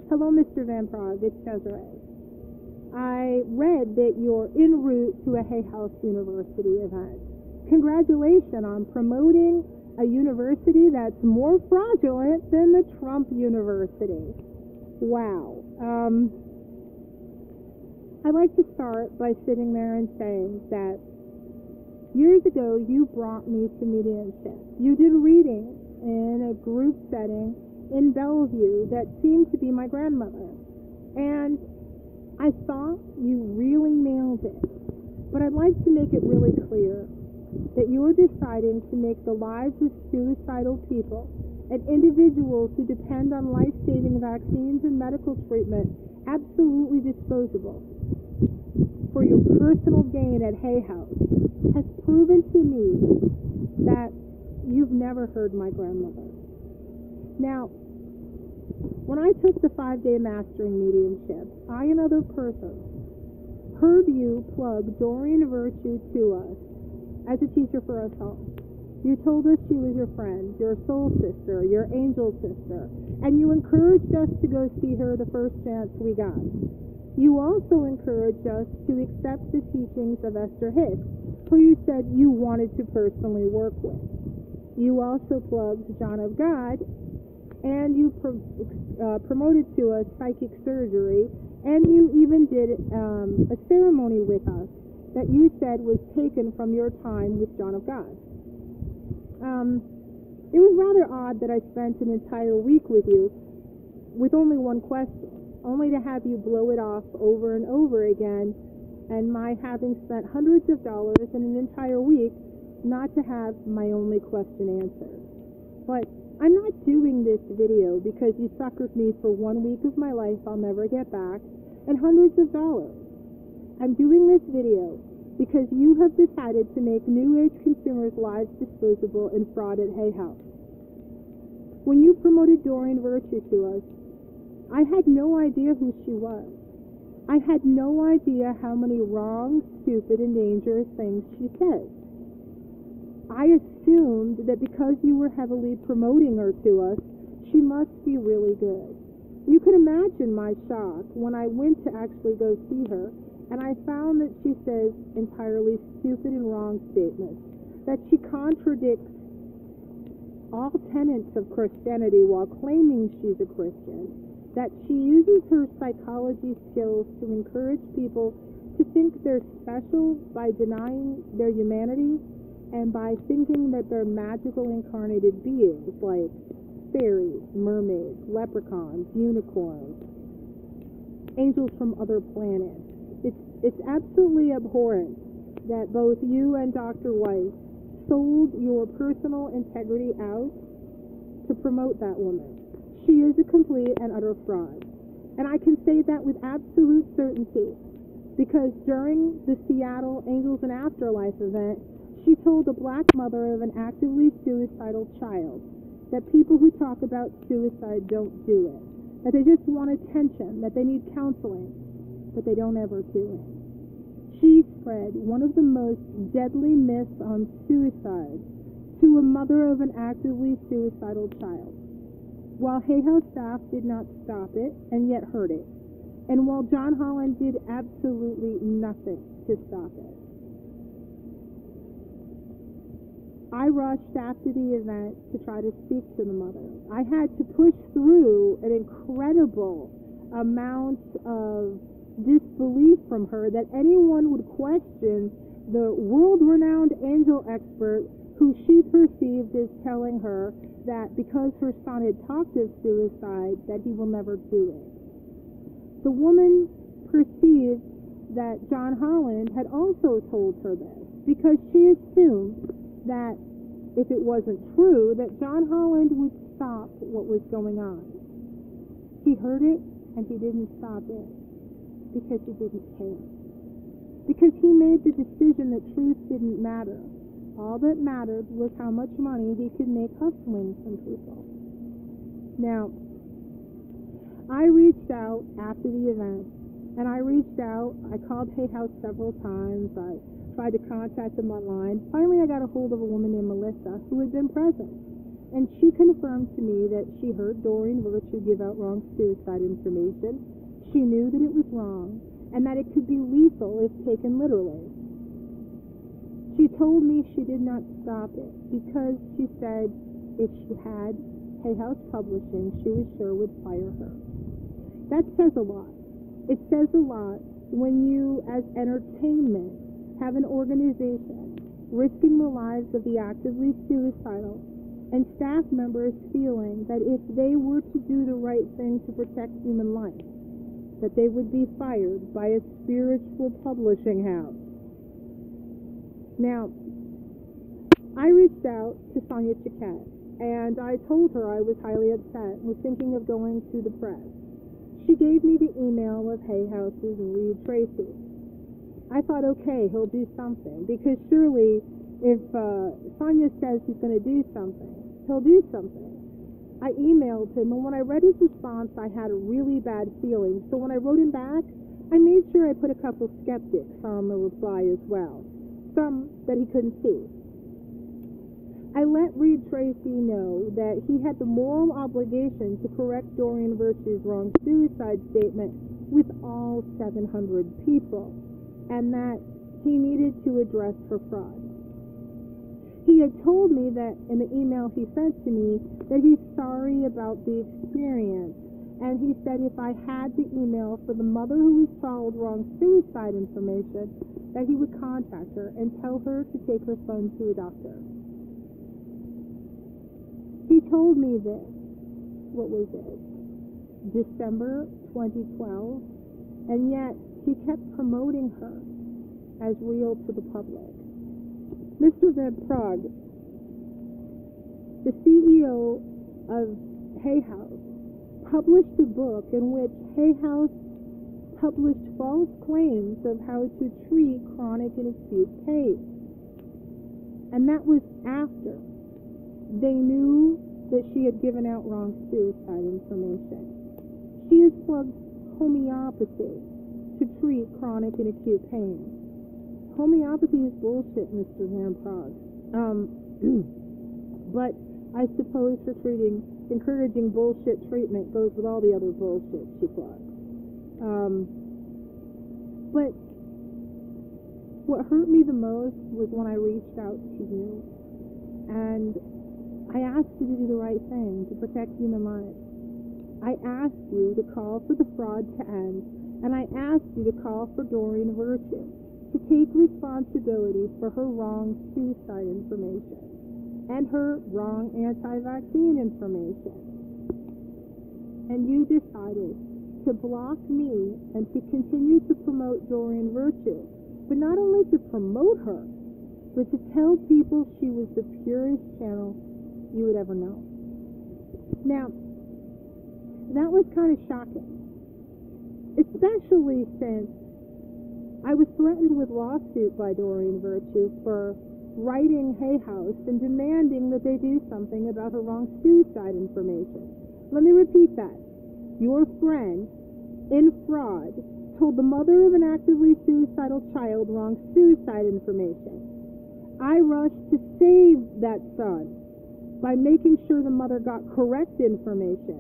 Hello, Mr. Van Praagh. It's Desiree. I read that you're en route to a Hay House University event. Congratulations on promoting a university that's more fraudulent than the Trump University. Wow. I'd like to start by sitting there and saying that years ago you brought me to mediumship. You did reading in a group setting in Bellevue that seemed to be my grandmother. And I thought you really nailed it. But I'd like to make it really clear that you're deciding to make the lives of suicidal people and individuals who depend on life-saving vaccines and medical treatment absolutely disposable for your personal gain at Hay House has proven to me that you've never heard my grandmother. Now, when I took the 5-day mastering mediumship, I, another person, heard you plug Doreen Virtue to us as a teacher for us all. You told us she was your friend, your soul sister, your angel sister, and you encouraged us to go see her the first chance we got. You also encouraged us to accept the teachings of Esther Hicks, who you said you wanted to personally work with. You also plugged John of God, and you promoted to us psychic surgery, and you even did a ceremony with us that you said was taken from your time with John of God. It was rather odd that I spent an entire week with you with only one question, only to have you blow it off over and over again, and my having spent hundreds of dollars in an entire week not to have my only question answered. But I'm not doing this video because you suckered me for 1 week of my life I'll never get back and hundreds of dollars. I'm doing this video because you have decided to make New Age consumers' lives disposable and fraud at Hay House. When you promoted Doreen Virtue to us, I had no idea who she was. I had no idea how many wrong, stupid, and dangerous things she said. I assumed that because you were heavily promoting her to us, she must be really good. You can imagine my shock when I went to actually go see her, and I found that she says entirely stupid and wrong statements, that she contradicts all tenets of Christianity while claiming she's a Christian, that she uses her psychology skills to encourage people to think they're special by denying their humanity and by thinking that they're magical incarnated beings like fairies, mermaids, leprechauns, unicorns, angels from other planets. It's absolutely abhorrent that both you and Dr. Weiss sold your personal integrity out to promote that woman. She is a complete and utter fraud. And I can say that with absolute certainty because during the Seattle Angels and Afterlife event, she told a black mother of an actively suicidal child that people who talk about suicide don't do it, that they just want attention, that they need counseling, but they don't ever do it. She spread one of the most deadly myths on suicide to a mother of an actively suicidal child. While Hay House staff did not stop it and yet heard it, and while John Holland did absolutely nothing to stop it. I rushed after the event to try to speak to the mother. I had to push through an incredible amount of disbelief from her that anyone would question the world-renowned angel expert who she perceived as telling her that because her son had talked of suicide, that he will never do it. The woman perceived that John Holland had also told her this because she assumed that if it wasn't true, that John Holland would stop what was going on. He heard it, and he didn't stop it because he didn't care. Because he made the decision that truth didn't matter. All that mattered was how much money he could make hustling from people. Now, I reached out after the event, and I called Hay House several times. I tried to contact them online. Finally, I got a hold of a woman named Melissa who had been present. and she confirmed to me that she heard Doreen Virtue give out wrong suicide information. She knew that it was wrong, and that it could be lethal if taken literally. She told me she did not stop it because she said if she had Hay House Publishing, she was sure would fire her. That says a lot. It says a lot when you, as entertainment, have an organization risking the lives of the actively suicidal and staff members feeling that if they were to do the right thing to protect human life, that they would be fired by a spiritual publishing house. Now, I reached out to Sonia Chiquette, and I told her I was highly upset and was thinking of going to the press. She gave me the email of Hay House's Reed Tracy. I thought, okay, he'll do something, because surely if Sonia says he's going to do something, he'll do something. I emailed him, and when I read his response, I had a really bad feeling. So when I wrote him back, I made sure I put a couple skeptics on the reply as well, some that he couldn't see. I let Reed Tracy know that he had the moral obligation to correct Doreen Virtue's wrong suicide statement with all 700 people, and that he needed to address her fraud. He had told me that in the email he sent to me that he's sorry about the experience, and he said if I had the email for the mother who was told wrong suicide information, that he would contact her and tell her to take her son to a doctor. He told me this, what was it, December 2012, and yet he kept promoting her as real to the public. Mr. Van Praagh, the CEO of Hay House, published a book in which Hay House published false claims of how to treat chronic and acute pain. And that was after they knew that she had given out wrong suicide information. She has plugged homeopathy to treat chronic and acute pain. Homeopathy is bullshit, Mr. Van Praagh. But I suppose for encouraging bullshit treatment goes with all the other bullshit she plugs. But what hurt me the most was when I reached out to you and I asked you to do the right thing to protect human lives. I asked you to call for the fraud to end, and I asked you to call for Doreen Virtue to take responsibility for her wrong suicide information and her wrong anti-vaccine information. And you decided to block me and to continue to promote Doreen Virtue, but not only to promote her, but to tell people she was the purest channel you would ever know. Now, that was kind of shocking, especially since I was threatened with lawsuit by Doreen Virtue for writing Hay House and demanding that they do something about her wrong suicide information. Let me repeat that. Your friend, in fraud, told the mother of an actively suicidal child wrong suicide information. I rushed to save that son by making sure the mother got correct information.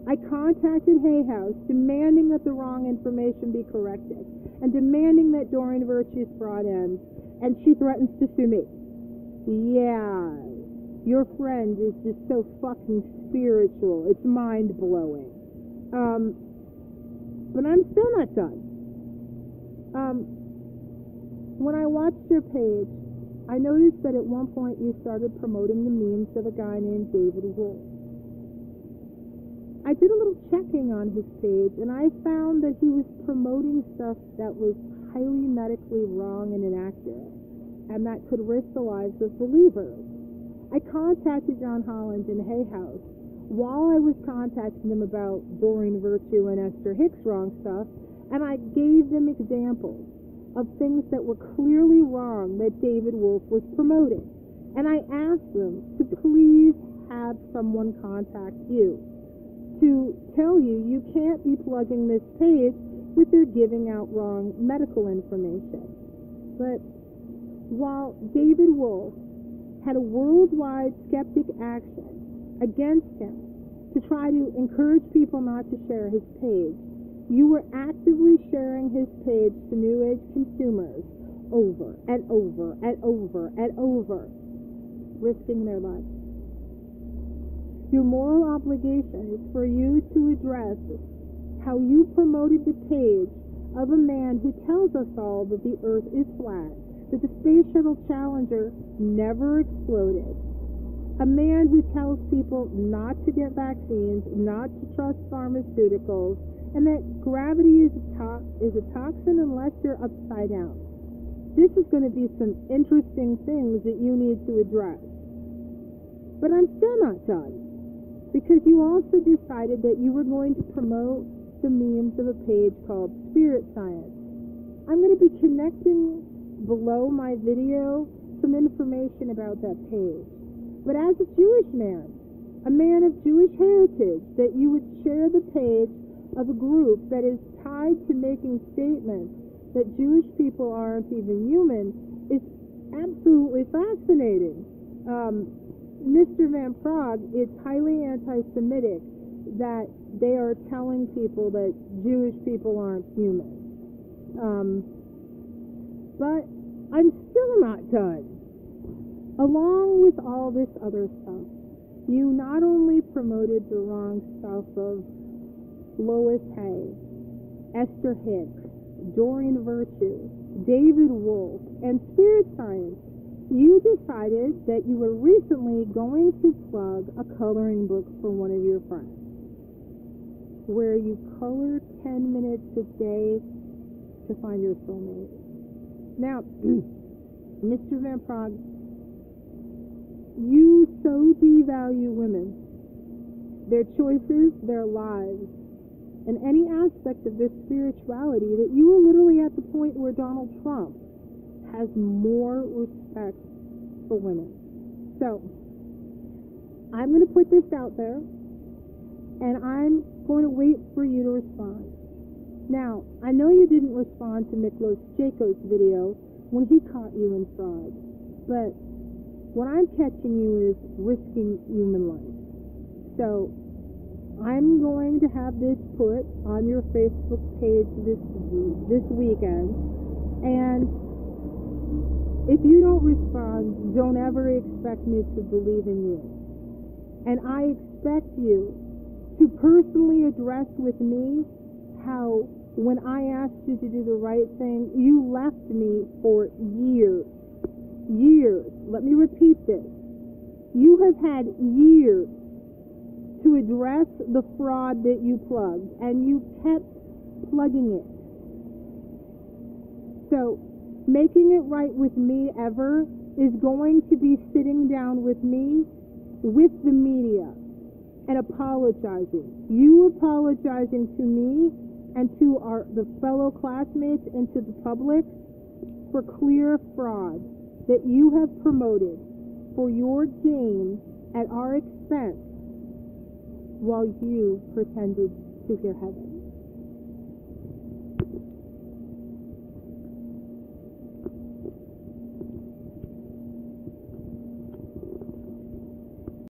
I contacted Hay House demanding that the wrong information be corrected and demanding that Doreen Virtue's fraud ends, and she threatens to sue me. Yeah, your friend is just so fucking spiritual. It's mind-blowing. But I'm still not done. When I watched your page, I noticed that at one point you started promoting the memes of a guy named David Wolfe. I did a little checking on his page, and I found that he was promoting stuff that was highly medically wrong and inaccurate, and that could risk the lives of believers. I contacted John Holland in Hay House while I was contacting them about Doreen Virtue and Esther Hicks wrong stuff, and I gave them examples of things that were clearly wrong that David Wolfe was promoting. And I asked them to please have someone contact you to tell you you can't be plugging this page with their giving out wrong medical information. But while David Wolfe had a worldwide skeptic action against him to try to encourage people not to share his page. You were actively sharing his page to New Age consumers over and over and over and over, risking their lives. Your moral obligation is for you to address how you promoted the page of a man who tells us all that the earth is flat, that the Space Shuttle Challenger never exploded, a man who tells people not to get vaccines, not to trust pharmaceuticals, and that gravity is a toxin unless you're upside down. This is going to be some interesting things that you need to address. But I'm still not done, because you also decided that you were going to promote the memes of a page called Spirit Science. I'm going to be connecting below my video some information about that page. But as a Jewish man, a man of Jewish heritage, that you would share the page of a group that is tied to making statements that Jewish people aren't even human is absolutely fascinating. Mr. Van Praagh, it's highly anti-Semitic that they are telling people that Jewish people aren't human. But I'm still not done. Along with all this other stuff, you not only promoted the wrong stuff of Louise Hay, Esther Hicks, Doreen Virtue, David Wolfe, and Spirit Science, you decided that you were recently going to plug a coloring book for one of your friends, where you color 10 minutes a day to find your soulmate. Now, Mr. Van Praagh, you so devalue women, their choices, their lives, and any aspect of their spirituality that you are literally at the point where Donald Trump has more respect for women. So, I'm going to put this out there, and I'm going to wait for you to respond. Now, I know you didn't respond to Miklos Jacob's video when he caught you in fraud, but what I'm catching you is risking human life. So, I'm going to have this put on your Facebook page this weekend, and if you don't respond, don't ever expect me to believe in you. And I expect you to personally address with me how, when I asked you to do the right thing, you left me for years. Years. Let me repeat this. You have had years to address the fraud that you plugged, and you kept plugging it. So, making it right with me ever is going to be sitting down with me, with the media, and apologizing. You apologizing to me and to the fellow classmates and to the public for clear fraud that you have promoted for your gain at our expense while you pretended to hear heaven.